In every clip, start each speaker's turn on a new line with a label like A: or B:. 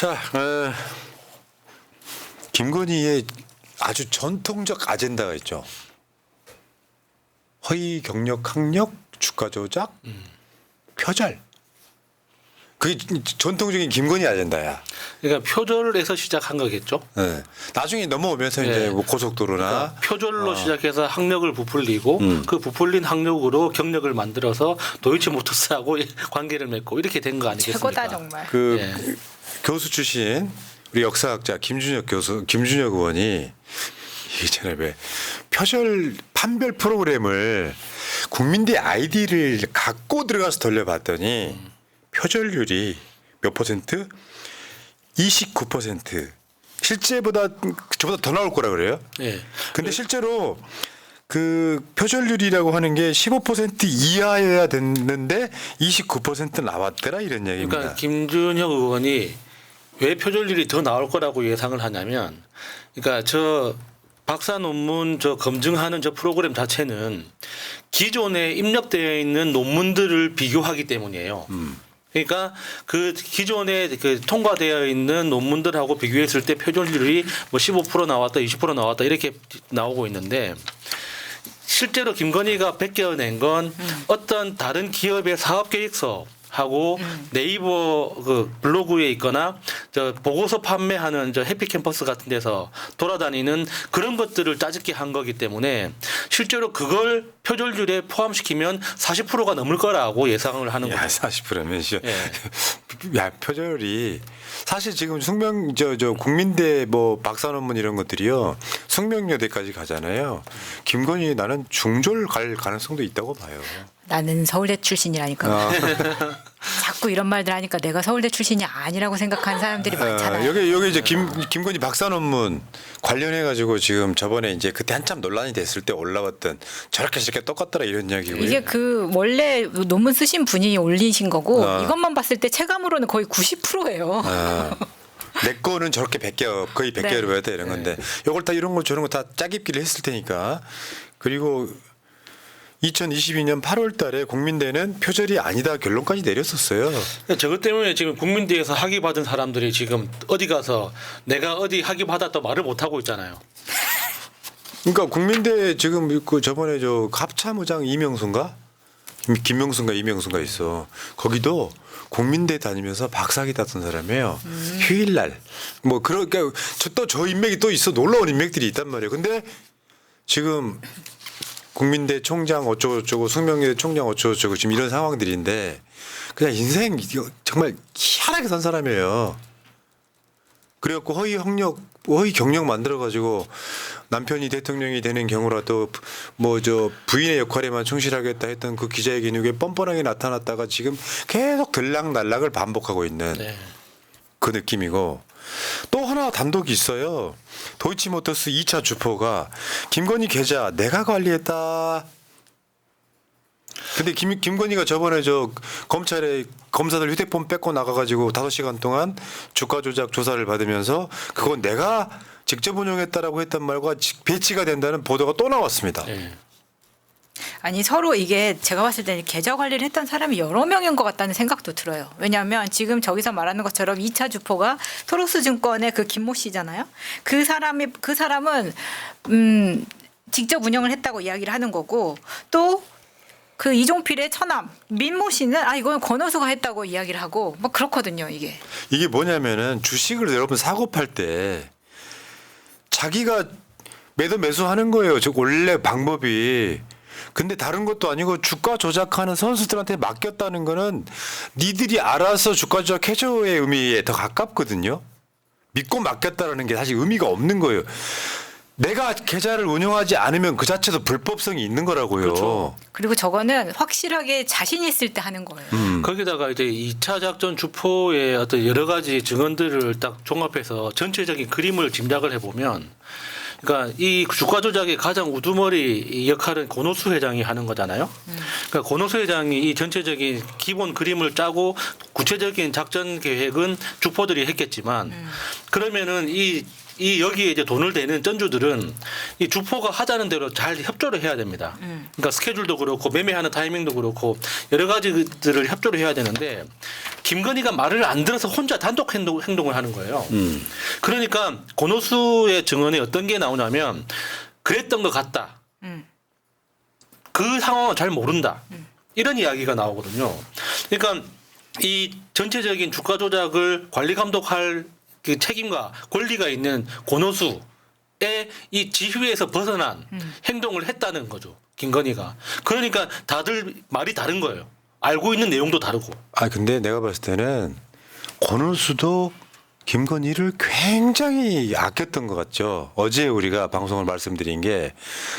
A: 자, 김건희의 아주 전통적 아젠다가 있죠. 허위 경력 학력, 주가 조작, 표절. 그게 전통적인 김건희 아젠다야.
B: 그러니까 표절에서 시작한 거겠죠.
A: 네. 나중에 넘어오면서 이제 뭐 고속도로나
B: 그러니까 표절로 시작해서 학력을 부풀리고 그 부풀린 학력으로 경력을 만들어서 도이치모터스하고 관계를 맺고 이렇게 된 거 아니겠습니까?
C: 최고다 정말.
A: 그
B: 예.
A: 교수 출신 우리 역사학자 김준혁 의원이 예전에 왜 표절 판별 프로그램을 국민대 아이디를 갖고 들어가서 돌려봤더니 표절률이 몇 퍼센트? 29%. 실제보다 저보다 더 나올 거라 그래요.
B: 예.
A: 근데 실제로 그 표절률이라고 하는 게 15% 이하여야 됐는데 29% 나왔더라 이런 얘기입니다.
B: 그러니까 김준혁 의원이 왜 표절률이 더 나올 거라고 예상을 하냐면, 그러니까 저 박사 논문 저 검증하는 저 프로그램 자체는 기존에 입력되어 있는 논문들을 비교하기 때문이에요. 그러니까 그 기존에 그 통과되어 있는 논문들하고 비교했을 때 표절률이 뭐 15% 나왔다, 20% 나왔다 이렇게 나오고 있는데, 실제로 김건희가 베껴낸 건 어떤 다른 기업의 사업 계획서하고 네이버 그 블로그에 있거나 저 보고서 판매하는 저 해피캠퍼스 같은 데서 돌아다니는 그런 것들을 짜집기 한 거기 때문에 실제로 그걸 표절률에 포함시키면 40%가 넘을 거라고 예상을 하는
A: 야,
B: 거죠.
A: 40%면
B: 예.
A: 야, 표절이 사실 지금 숙명 저 국민대 뭐 박사 논문 이런 것들이요. 숙명여대까지 가잖아요. 김건희 나는 중졸 갈 가능성도 있다고 봐요.
C: 나는 서울대 출신이라니까. 자꾸 이런 말들 하니까 내가 서울대 출신이 아니라고 생각하는 사람들이 많잖아요.
A: 여기 이제 김건희 박사 논문 관련해 가지고 지금 저번에 이제 그때 한참 논란이 됐을 때 올라왔던 저렇게 똑같더라 이런 이야기고요.
C: 이게 그 원래 논문 쓰신 분이 올리신 거고 이것만 봤을 때 체감으로는 거의 90%예요.
A: 내 거는 저렇게 거의 100개를
C: 네.
A: 배웠다 이런 건데 요걸 다 이런 거 저런 거 다 짜깁기를 했을 테니까. 그리고 2022년 8월 달에 국민대는 표절이 아니다 결론까지 내렸었어요.
B: 저것 때문에 지금 국민대에서 학위 받은 사람들이 지금 어디 가서 내가 어디 학위 받았다 말을 못 하고 있잖아요.
A: 그러니까 국민대 지금 그 저번에 저 합참의장 이명순가 이명순가 있어. 거기도 국민대 다니면서 박사학위 땄던 사람이에요. 휴일날 뭐 그러니까 저 인맥이 또 있어. 놀라운 인맥들이 있단 말이에요. 근데 지금 국민대 총장 어쩌고저쩌고 숙명여대 총장 어쩌고저쩌고 지금 이런 상황들인데 그냥 인생 정말 희한하게 산 사람이에요. 그래갖고 허위 경력 만들어가지고 남편이 대통령이 되는 경우라도 뭐 저 부인의 역할에만 충실하겠다 했던 그 기자회견이 왜 뻔뻔하게 나타났다가 지금 계속 들락날락을 반복하고 있는
B: 네.
A: 그 느낌이고 또 하나 단독이 있어요. 도이치모터스 2차 주포가 김건희 계좌 내가 관리했다. 근데 김건희가 저번에 저 검찰에 검사들 휴대폰 뺏고 나가가지고 5시간 동안 주가 조작 조사를 받으면서 그건 내가 직접 운영했다라고 했던 말과 배치가 된다는 보도가 또 나왔습니다.
B: 네.
C: 아니 서로 이게 제가 봤을 때는 계좌 관리를 했던 사람이 여러 명인 것 같다는 생각도 들어요. 왜냐하면 지금 저기서 말하는 것처럼 2차 주포가 토록스증권의 그 김모 씨잖아요. 그 사람은 직접 운영을 했다고 이야기를 하는 거고 또 그 이종필의 처남 민모 씨는 이건 권오수가 했다고 이야기를 하고 뭐 그렇거든요. 이게
A: 뭐냐면은 주식을 여러분 사고 팔 때 자기가 매수하는 거예요. 즉 원래 방법이. 근데 다른 것도 아니고 주가 조작하는 선수들한테 맡겼다는 거는 니들이 알아서 주가 조작해줘의 의미에 더 가깝거든요. 믿고 맡겼다라는 게 사실 의미가 없는 거예요. 내가 계좌를 운영하지 않으면 그 자체도 불법성이 있는 거라고요.
B: 그렇죠.
C: 그리고 저거는 확실하게 자신 있을 때 하는 거예요.
B: 거기다가 이제 2차 작전 주포의 어떤 여러 가지 증언들을 딱 종합해서 전체적인 그림을 짐작을 해보면, 그러니까 이 주가 조작의 가장 우두머리 역할은 권오수 회장이 하는 거잖아요. 그러니까 권오수 회장이 이 전체적인 기본 그림을 짜고 구체적인 작전 계획은 주포들이 했겠지만, 그러면은 이 이 여기에 이제 돈을 대는 전주들은 이 주포가 하자는 대로 잘 협조를 해야 됩니다. 그러니까 스케줄도 그렇고 매매하는 타이밍도 그렇고 여러 가지들을 협조를 해야 되는데 김건희가 말을 안 들어서 혼자 단독 행동을 하는 거예요. 그러니까 권오수의 증언에 어떤 게 나오냐면 그랬던 것 같다. 그 상황은 잘 모른다. 이런 이야기가 나오거든요. 그러니까 이 전체적인 주가 조작을 관리 감독할 그 책임과 권리가 있는 권오수의 이 지휘에서 벗어난 행동을 했다는 거죠. 김건희가. 그러니까 다들 말이 다른 거예요. 알고 있는 내용도 다르고.
A: 아 근데 내가 봤을 때는 권오수도 김건희를 굉장히 아꼈던 것 같죠. 어제 우리가 방송을 말씀드린 게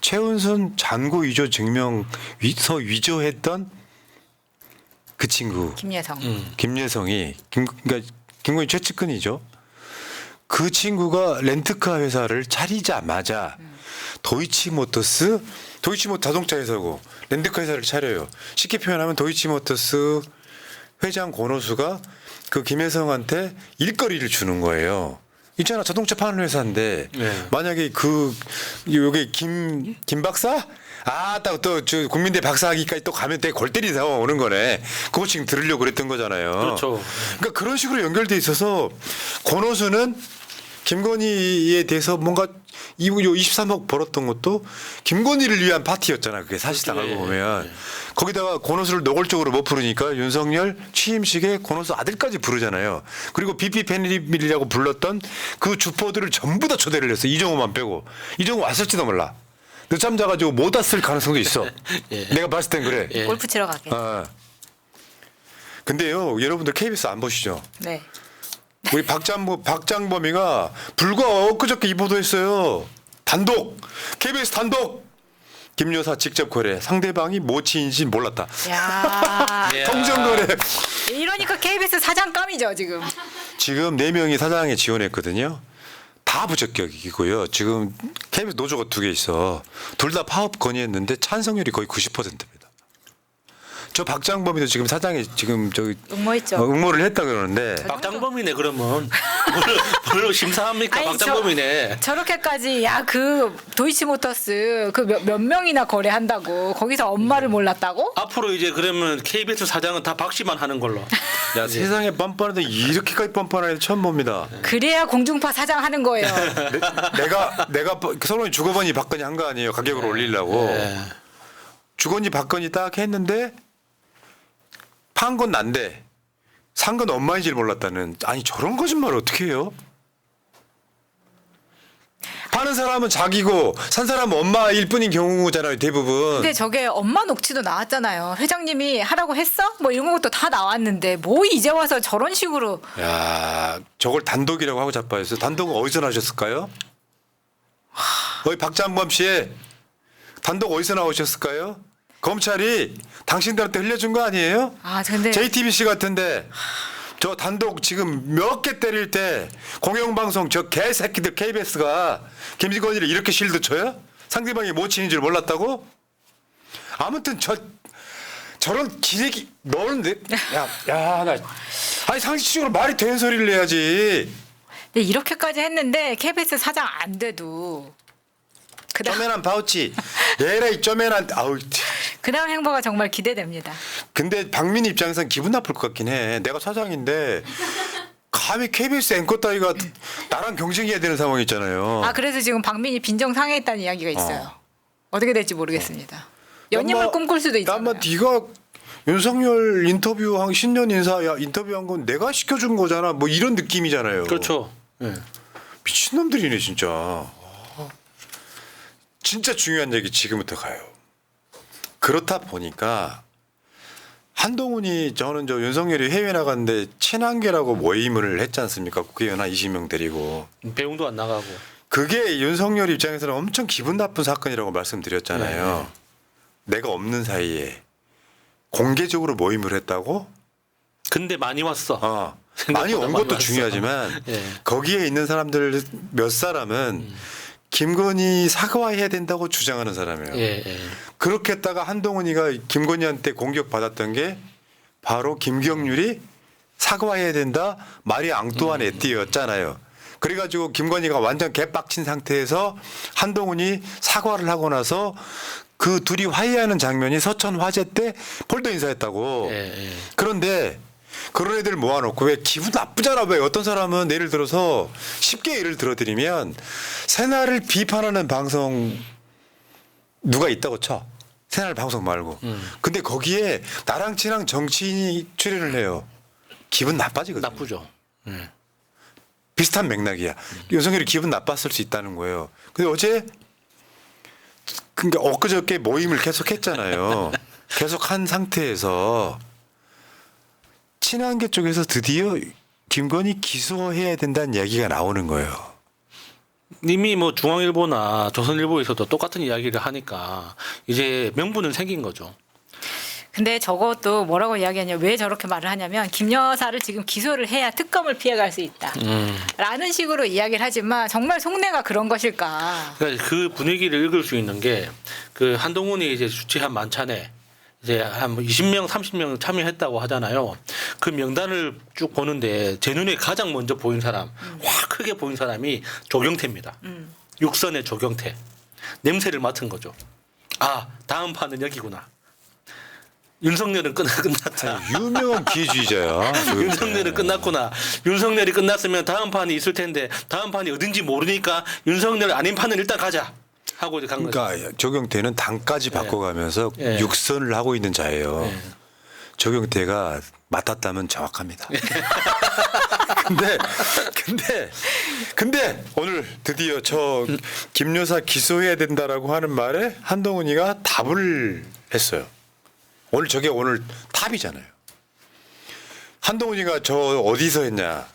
A: 최은순 잔고 위조 증명서 위조했던 그 친구
C: 김예성.
A: 김예성이 그러니까 김건희 최측근이죠. 그 친구가 렌트카 회사를 차리자마자 도이치모터스 자동차 회사고 렌트카 회사를 차려요. 쉽게 표현하면 도이치모터스 회장 권오수가 그 김혜성한테 일거리를 주는 거예요. 있잖아 자동차 파는 회사인데
B: 네.
A: 만약에 요게 김 박사 아딱또 국민대 박사학위까지 또 가면 되게 골 때리다 오는 거네. 그거 지금 들으려고 그랬던 거잖아요.
B: 그렇죠.
A: 그러니까 그런 식으로 연결돼 있어서 권오수는 김건희에 대해서 뭔가 이 23억 벌었던 것도 김건희를 위한 파티였잖아. 그게 사실상
B: 그렇죠.
A: 알고
B: 예,
A: 보면
B: 예.
A: 거기다가 권오수를 노골적으로 못 부르니까 윤석열 취임식에 권오수 아들까지 부르잖아요. 그리고 BP 패밀리라고 불렀던 그 주포들을 전부 다 초대를 했어. 이정호만 빼고. 이정호 왔을지도 몰라. 늦잠 자가지고 못 왔을 가능성도 있어.
B: 예.
A: 내가 봤을 땐 그래.
B: 예.
C: 골프 치러 가게.
A: 근데요, 여러분들 KBS 안 보시죠?
C: 네.
A: 우리 박장범이가 불과 엊그저께 이 보도했어요. 단독 KBS 단독 김 여사 직접 거래 상대방이 모치인지 몰랐다.
C: 야.
B: 예.
A: 통정 거래.
C: 이러니까 KBS 사장감이죠 지금.
A: 지금 4명이 사장에 지원했거든요. 다 부적격이고요. 지금 KBS 노조가 2개 있어. 둘 다 파업 건의했는데 찬성률이 거의 90%입니다. 저 박장범이도 지금 사장에 지금 저기
C: 응모했죠.
A: 응모를 했다 그러는데
B: 박장범이네 그러면. 뭘로 심사합니까?
C: 아니,
B: 박장범이네.
C: 저렇게까지 야 그 도이치모터스 그 몇 명이나 거래한다고 거기서 엄마를 몰랐다고?
B: 앞으로 이제 그러면 KBS 사장은 다 박씨만 하는 걸로.
A: 야 세상에 뻔뻔한데 이렇게까지 뻔뻔한 애들 처음 봅니다.
C: 그래야 공중파 사장 하는 거예요.
A: 내가 서론이 주거번이 박건희 한 거 아니에요. 가격을 올리려고.
B: 예.
A: 주거니 박건희 딱 했는데 판 건 난데 산 건 엄마인지를 몰랐다는. 아니 저런 거짓말을 어떻게 해요? 파는 사람은 자기고 산 사람은 엄마일 뿐인 경우잖아요. 대부분.
C: 근데 저게 엄마 녹취도 나왔잖아요. 회장님이 하라고 했어? 뭐 이런 것도 다 나왔는데 뭐 이제 와서 저런 식으로.
A: 야 저걸 단독이라고 하고 자빠졌어요. 단독은 어디서 나셨을까요? 어이 박장범 씨 단독 어디서 나오셨을까요? 검찰이 당신들한테 흘려준 거 아니에요?
C: 아 근데
A: JTBC 같은데 저 단독 지금 몇 개 때릴 때 공영방송 저 개새끼들 KBS가 김건희를 이렇게 실드 쳐요? 상대방이 못 치는 줄 몰랐다고? 아무튼 저런 기레기 너는 나 아니 상식적으로 말이 되는 소리를 해야지.
C: 근데 이렇게까지 했는데 KBS 사장 안 돼도 그다음
A: 쪼맨한 파우치 얘라 쪼맨한 아우.
C: 그다음 행보가 정말 기대됩니다.
A: 근데 박민 입장에선 기분 나쁠 것 같긴 해. 내가 사장인데 감히 KBS 앵커 따위가 나랑 경쟁해야 되는 상황이 있잖아요.
C: 아 그래서 지금 박민이 빈정 상해했다는 이야기가 있어요. 어떻게 될지 모르겠습니다. 연임을 꿈꿀 수도 있잖아요.
A: 아마 네가 윤석열 인터뷰한 신년 인사 인터뷰한 건 내가 시켜준 거잖아. 뭐 이런 느낌이잖아요.
B: 그렇죠. 예.
A: 미친놈들이네 진짜. 진짜 중요한 얘기 지금부터 가요. 그렇다 보니까 한동훈이 저는 저 윤석열이 해외 나갔는데 친한계라고 모임을 했지 않습니까? 국회의원 한 20명 데리고.
B: 배웅도 안 나가고.
A: 그게 윤석열 입장에서는 엄청 기분 나쁜 사건이라고 말씀드렸잖아요. 내가 없는 사이에 공개적으로 모임을 했다고?
B: 근데 많이 왔어.
A: 많이 온
B: 많이
A: 것도
B: 왔어.
A: 중요하지만
B: 예.
A: 거기에 있는 사람들 몇 사람은 김건희 사과해야 된다고 주장하는 사람이에요.
B: 예, 예.
A: 그렇게 했다가 한동훈이가 김건희한테 공격받았던 게 바로 김경률이 사과해야 된다 마리 앙뚜안 에띠였잖아요. 그래가지고 김건희가 완전 개빡친 상태에서 한동훈이 사과를 하고 나서 그 둘이 화해하는 장면이 서천 화재 때 폴더 인사했다고.
B: 예.
A: 그런데 그런 애들 모아놓고 왜 기분 나쁘잖아. 왜 어떤 사람은 예를 들어서 쉽게 예를 들어드리면 새날을 비판하는 방송 누가 있다고 쳐. 새날 방송 말고. 근데 거기에 나랑 친한 정치인이 출연을 해요. 기분 나빠지거든요.
B: 나쁘죠. 예.
A: 비슷한 맥락이야. 윤석열이 기분 나빴을 수 있다는 거예요. 근데 어제 그러니까 엊그저께 모임을 계속 했잖아요. 계속 한 상태에서 친한계 쪽에서 드디어 김건희 기소해야 된다는 얘기가 나오는 거예요.
B: 이미 뭐 중앙일보나 조선일보에서도 똑같은 이야기를 하니까 이제 명분은 생긴 거죠.
C: 근데 저것도 뭐라고 이야기하냐, 왜 저렇게 말을 하냐면 김 여사를 지금 기소를 해야 특검을 피해갈 수 있다 라는 식으로 이야기를 하지만 정말 속내가 그런 것일까.
B: 그러니까 그 분위기를 읽을 수 있는 게 그 한동훈이 이제 주최한 만찬에 이제 한 20명, 30명 참여했다고 하잖아요. 그 명단을 쭉 보는데 제 눈에 가장 먼저 보인 사람, 확 크게 보인 사람이 조경태입니다. 육선의 조경태. 냄새를 맡은 거죠. 아, 다음 판은 여기구나. 윤석열은 끝났다.
A: 유명한 기회주의자야.
B: 윤석열은 끝났구나. 윤석열이 끝났으면 다음 판이 있을 텐데 다음 판이 어딘지 모르니까 윤석열 아닌 판은 일단 가자 하고 이제 간 거죠.
A: 그러니까 조경태는 당까지 바꿔가면서
B: 예.
A: 육선을 하고 있는 자예요.
B: 예.
A: 조경태가 맡았다면 정확합니다. 근데 오늘 드디어 저 김여사 기소해야 된다라고 하는 말에 한동훈이가 답을 했어요. 오늘 저게 오늘 탑이잖아요. 한동훈이가 저 어디서 했냐.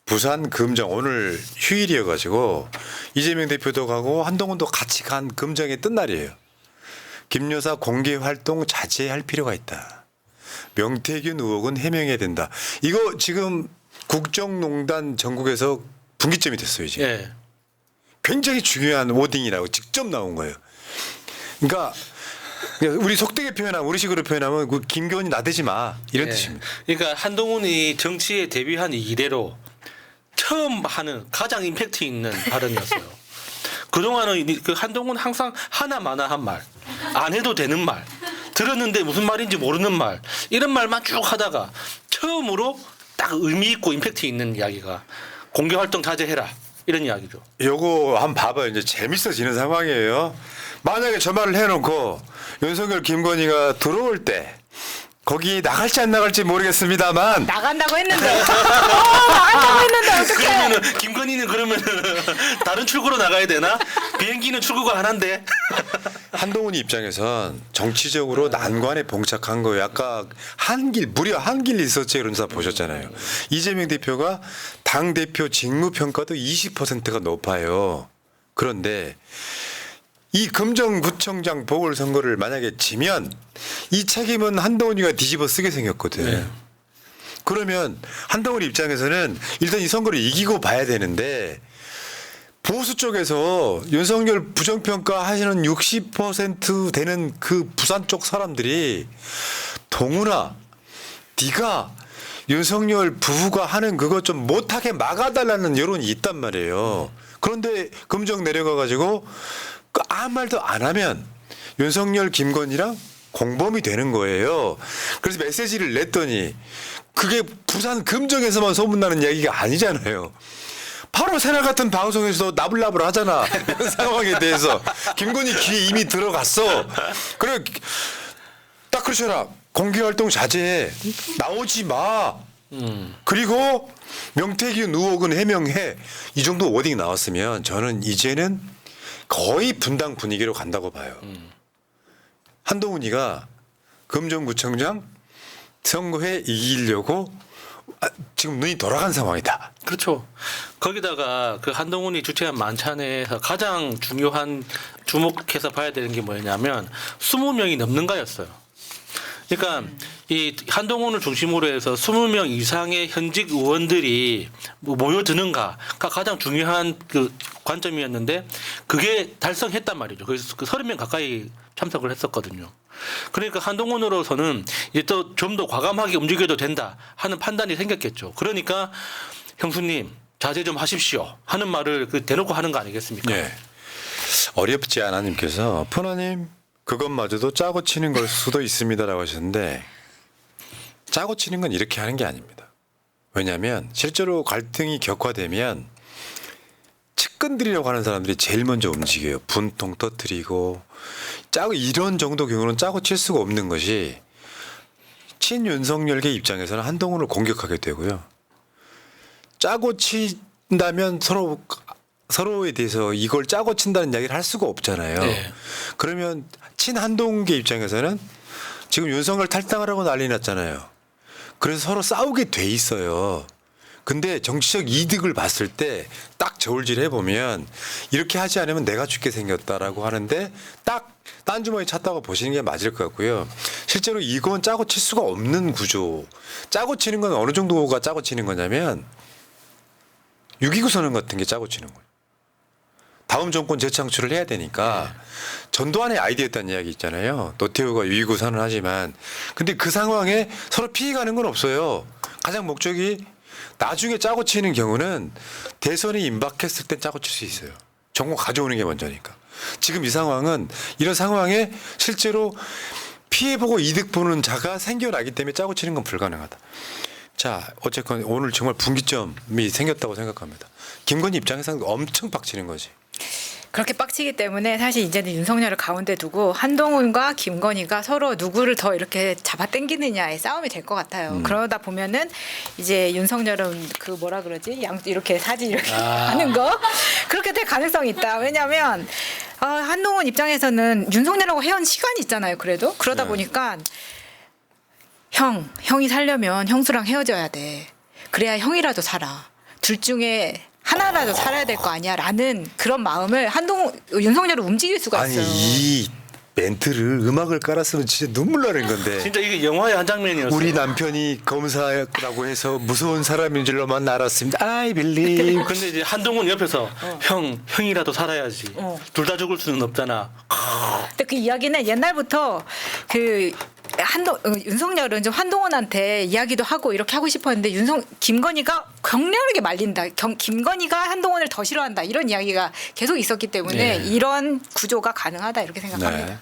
A: 부산 금정 오늘 휴일이어가지고 이재명 대표도 가고 한동훈도 같이 간 금정의 뜬날이에요. 김 여사 공개 활동 자제할 필요가 있다. 명태균 의혹은 해명해야 된다. 이거 지금 국정농단 전국에서 분기점이 됐어요. 이제.
B: 예.
A: 굉장히 중요한 워딩이라고 직접 나온 거예요. 그러니까 우리 속되게 표현하면 우리식으로 표현하면 그 김건희 나대지 마 이런
B: 예.
A: 뜻입니다.
B: 그러니까 한동훈이 정치에 데뷔한 이래로 처음 하는 가장 임팩트 있는 발언이었어요. 그동안은 그 한동훈 항상 하나마나한 말, 안 해도 되는 말, 들었는데 무슨 말인지 모르는 말, 이런 말만 쭉 하다가 처음으로 딱 의미 있고 임팩트 있는 이야기가 공개 활동 자제해라 이런 이야기죠.
A: 요거 한번 봐봐요. 이제 재밌어지는 상황이에요. 만약에 저 말을 해놓고 윤석열 김건희가 들어올 때 거기 나갈지 안 나갈지 모르겠습니다만
C: 나간다고 했는데 나간다고 했는데 어떡해.
B: 그러면은 김건희는 그러면 다른 출구로 나가야 되나? 비행기는 출구가 하나인데.
A: 한동훈이 입장에선 정치적으로 난관에 봉착한 거예요. 아까 무려 한길 리서치 이런 사 보셨잖아요. 이재명 대표가 당 대표 직무 평가도 20%가 높아요. 그런데 이 금정구청장 보궐선거를 만약에 지면 이 책임은 한동훈이가 뒤집어 쓰게 생겼거든.
B: 네.
A: 그러면 한동훈 입장에서는 일단 이 선거를 이기고 봐야 되는데 보수 쪽에서 윤석열 부정평가 하시는 60% 되는 그 부산 쪽 사람들이 동훈아 네가 윤석열 부부가 하는 그거 좀 못하게 막아달라는 여론이 있단 말이에요. 그런데 금정 내려가가지고 아무 말도 안 하면 윤석열 김건희랑 공범이 되는 거예요. 그래서 메시지를 냈더니 그게 부산 금정에서만 소문나는 이야기가 아니잖아요. 바로 새날 같은 방송에서도 나불나불 하잖아. 이런 상황에 대해서. 김건희 귀에 이미 들어갔어. 그래 딱 그렇잖아. 공개활동 자제해. 나오지 마. 그리고 명태균 의혹은 해명해. 이 정도 워딩 나왔으면 저는 이제는 거의 분당 분위기로 간다고 봐요. 한동훈이가 금정구청장 선거에 이기려고 지금 눈이 돌아간 상황이다.
B: 그렇죠. 거기다가 그 한동훈이 주최한 만찬에서 가장 중요한 주목해서 봐야 되는 게 뭐냐면 20명이 넘는가였어요. 그러니까 이 한동훈을 중심으로 해서 20명 이상의 현직 의원들이 모여드는가가 가장 중요한 그 관점이었는데 그게 달성했단 말이죠. 그래서 그 30명 가까이 참석을 했었거든요. 그러니까 한동훈으로서는 이제 또 좀 더 과감하게 움직여도 된다 하는 판단이 생겼겠죠. 그러니까 형수님 자제 좀 하십시오 하는 말을 그 대놓고 하는 거 아니겠습니까?
A: 네. 어렵지 않아님께서 푸나님 그것마저도 짜고 치는 걸 수도 있습니다라고 하셨는데 짜고 치는 건 이렇게 하는 게 아닙니다. 왜냐하면 실제로 갈등이 격화되면 측근들이라고 하는 사람들이 제일 먼저 움직여요. 분통 터뜨리고 짜고 이런 정도 경우는 짜고 칠 수가 없는 것이 친윤석열계 입장에서는 한동훈을 공격하게 되고요. 짜고 친다면 서로에 대해서 이걸 짜고 친다는 이야기를 할 수가 없잖아요.
B: 네.
A: 그러면 친한동훈계 입장에서는 지금 윤석열 탈당하라고 난리 났잖아요. 그래서 서로 싸우게 돼 있어요. 근데 정치적 이득을 봤을 때 딱 저울질 해보면 이렇게 하지 않으면 내가 죽게 생겼다라고 하는데 딱 딴 주머니 찼다고 보시는 게 맞을 것 같고요. 실제로 이건 짜고 칠 수가 없는 구조. 짜고 치는 건 어느 정도가 짜고 치는 거냐면 6.29 선언 같은 게 짜고 치는 거예요. 다음 정권 재창출을 해야 되니까 전두환의 아이디어였다는 이야기 있잖아요. 노태우가 6.29 선언하지만 근데 그 상황에 서로 피해가는 건 없어요. 가장 목적이 나중에 짜고 치는 경우는 대선이 임박했을 때 짜고 칠 수 있어요. 정권 가져오는 게 먼저니까. 지금 이 상황은 이런 상황에 실제로 피해보고 이득 보는 자가 생겨나기 때문에 짜고 치는 건 불가능하다. 자, 어쨌건 오늘 정말 분기점이 생겼다고 생각합니다. 김건희 입장에서는 엄청 빡치는 거지.
C: 그렇게 빡치기 때문에 사실 이제는 윤석열을 가운데 두고 한동훈과 김건희가 서로 누구를 더 이렇게 잡아당기느냐의 싸움이 될 것 같아요. 그러다 보면은 이제 윤석열은 그 뭐라 그러지? 이렇게 사진 이렇게 하는 거 그렇게 될 가능성이 있다. 왜냐하면 한동훈 입장에서는 윤석열하고 해온 시간이 있잖아요. 그래도 그러다
A: 네.
C: 보니까 형이 살려면 형수랑 헤어져야 돼. 그래야 형이라도 살아. 둘 중에 하나라도 살아야 될 거 아니야라는 그런 마음을 윤석열을 움직일 수가
A: 아니
C: 있어요.
A: 이 멘트를 음악을 깔았으면 진짜 눈물 나는 건데.
B: 진짜 이게 영화의 한 장면이었어요.
A: 우리 남편이 검사라고 해서 무서운 사람인 줄로만 알았습니다. I believe.
B: 근데 이제 한동훈 옆에서 형이라도 살아야지. 둘 다 죽을 수는 없잖아.
C: 근데 그 이야기는 옛날부터 그 윤석열은 좀 한동훈한테 이야기도 하고 이렇게 하고 싶었는데 김건희가 격렬하게 말린다. 김건희가 한동훈을 더 싫어한다. 이런 이야기가 계속 있었기 때문에
B: 네.
C: 이런 구조가 가능하다 이렇게 생각합니다.
A: 네.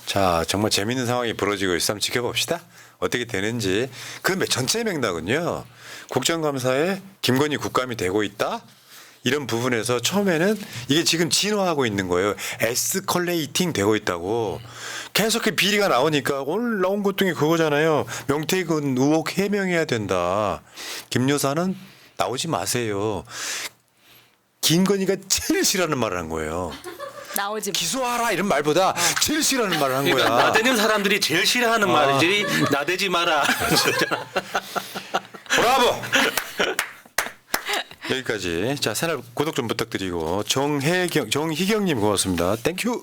A: 자, 정말 재밌는 상황이 벌어지고 있어. 한번 지켜봅시다. 어떻게 되는지. 그 전체 맥락은요. 국정감사에 김건희 국감이 되고 있다. 이런 부분에서 처음에는 이게 지금 진화하고 있는 거예요. 에스컬레이팅 되고 있다고. 계속 그 비리가 나오니까 오늘 나온 것 중에 그거잖아요. 명태균 의혹 해명해야 된다. 김 여사는 나오지 마세요. 김건희가 제일 싫어하는 말을 한 거예요.
C: 나오지
A: 기소하라 이런 말보다 제일 싫어하는 말을 한
B: 그러니까
A: 거야.
B: 나대는 사람들이 제일 싫어하는 말이지 나대지 마라.
A: 브라보. 여기까지. 자, 채널 구독 좀 부탁드리고 정희경님 고맙습니다. 땡큐.